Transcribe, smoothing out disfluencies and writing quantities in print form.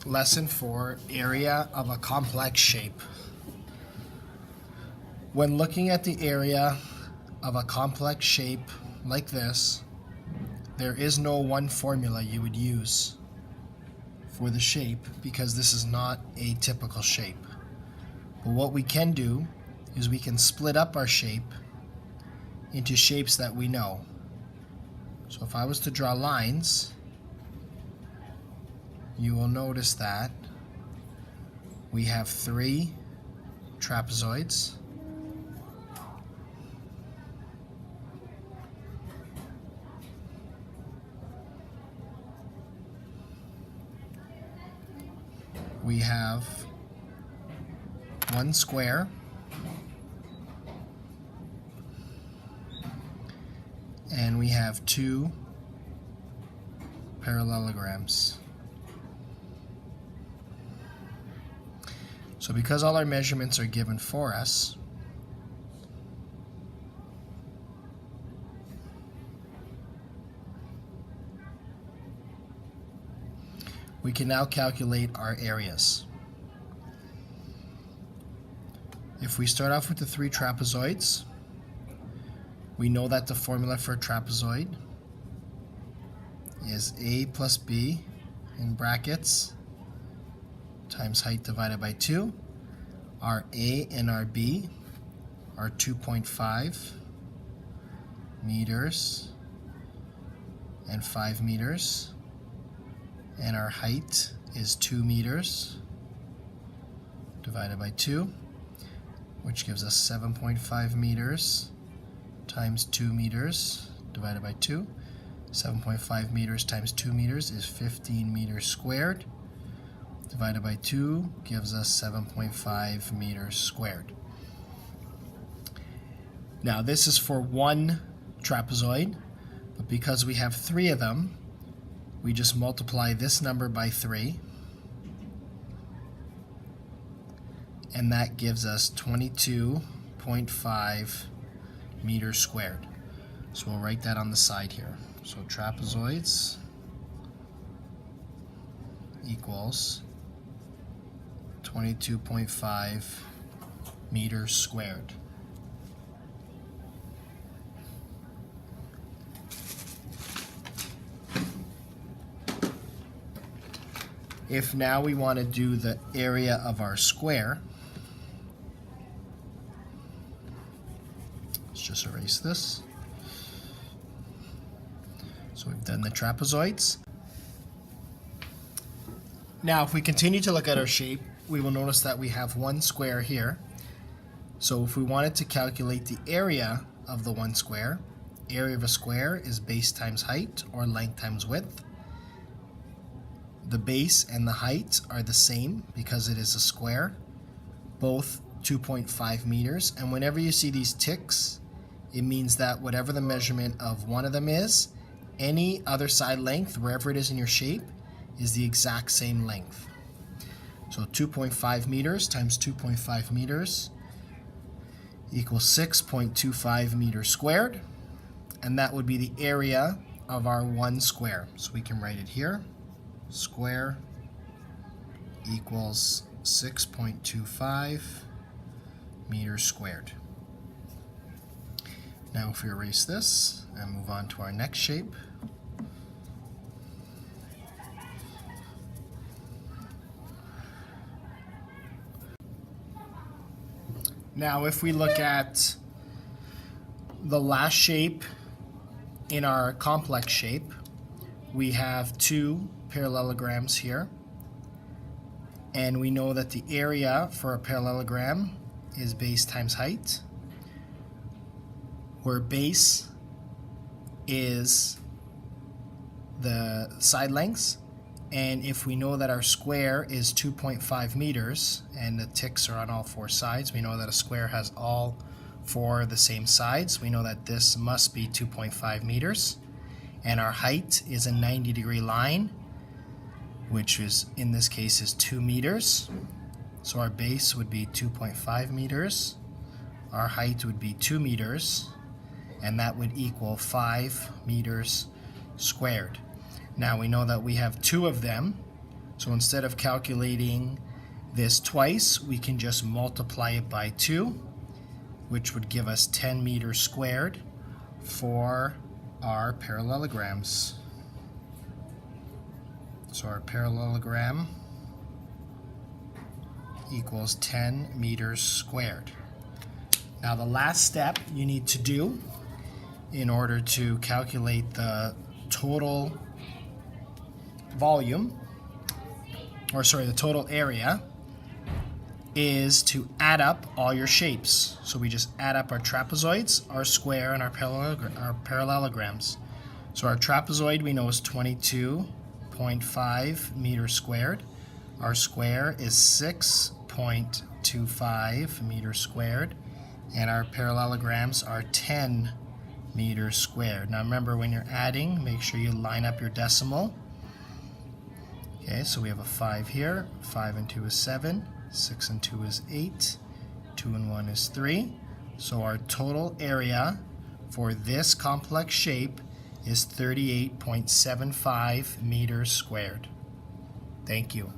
Lesson 4, area of a complex shape. When looking at the area of a complex shape like this, there is no one formula you would use for the shape because this is not a typical shape. But what we can do is we can split up our shape into shapes that we know. So if I was to draw lines, you will notice that we have 3 trapezoids, we have 1 square, and we have 2 parallelograms. So because all our measurements are given for us, we can now calculate our areas. If we start off with the 3 trapezoids, we know that the formula for a trapezoid is A plus B in brackets times height divided by 2. Our A and our B are 2.5 meters and 5 meters, and our height is 2 meters divided by 2, which gives us 7.5 meters times 2 meters divided by 2. 7.5 meters times 2 meters is 15 meters squared. Divided by 2 gives us 7.5 meters squared. Now this is for 1 trapezoid, but because we have 3 of them, we just multiply this number by 3, and that gives us 22.5 meters squared. So we'll write that on the side here. So trapezoids equals 22.5 meters squared. If now we want to do the area of our square, let's just erase this. So we've done the trapezoids. Now if we continue to look at our shape, we will notice that we have 1 square here. So if we wanted to calculate the area of the 1 square, area of a square is base times height, or length times width. The base and the height are the same because it is a square, both 2.5 meters. And whenever you see these ticks, it means that whatever the measurement of one of them is, any other side length, wherever it is in your shape, is the exact same length. So 2.5 meters times 2.5 meters equals 6.25 meters squared, and that would be the area of our 1 square. So we can write it here. Square equals 6.25 meters squared. Now if we erase this and move on to our next shape, now if we look at the last shape in our complex shape, we have 2 parallelograms here, and we know that the area for a parallelogram is base times height, where base is the side lengths, and if we know that our square is 2.5 meters and the ticks are on all 4 sides, we know that a square has all 4 the same sides. We know that this must be 2.5 meters, and our height is a 90-degree line, which is, in this case, is 2 meters. So our base would be 2.5 meters, our height would be 2 meters, and that would equal 5 meters squared. Now we know that we have 2 of them, So instead of calculating this twice, we can just multiply it by 2, which would give us 10 meters squared for our parallelograms. So our parallelogram equals 10 meters squared. Now the last step you need to do in order to calculate the total volume, or sorry, the total area, is to add up all your shapes. So we just add up our trapezoids, our square, and our parallelograms. So our trapezoid we know is 22.5 meters squared. Our square is 6.25 meters squared. And our parallelograms are 10 meters squared. Now remember, when you're adding, make sure you line up your decimal. Okay, so we have a 5 here. 5 and 2 is 7. 6 and 2 is 8. 2 and 1 is 3. So our total area for this complex shape is 38.75 meters squared. Thank you.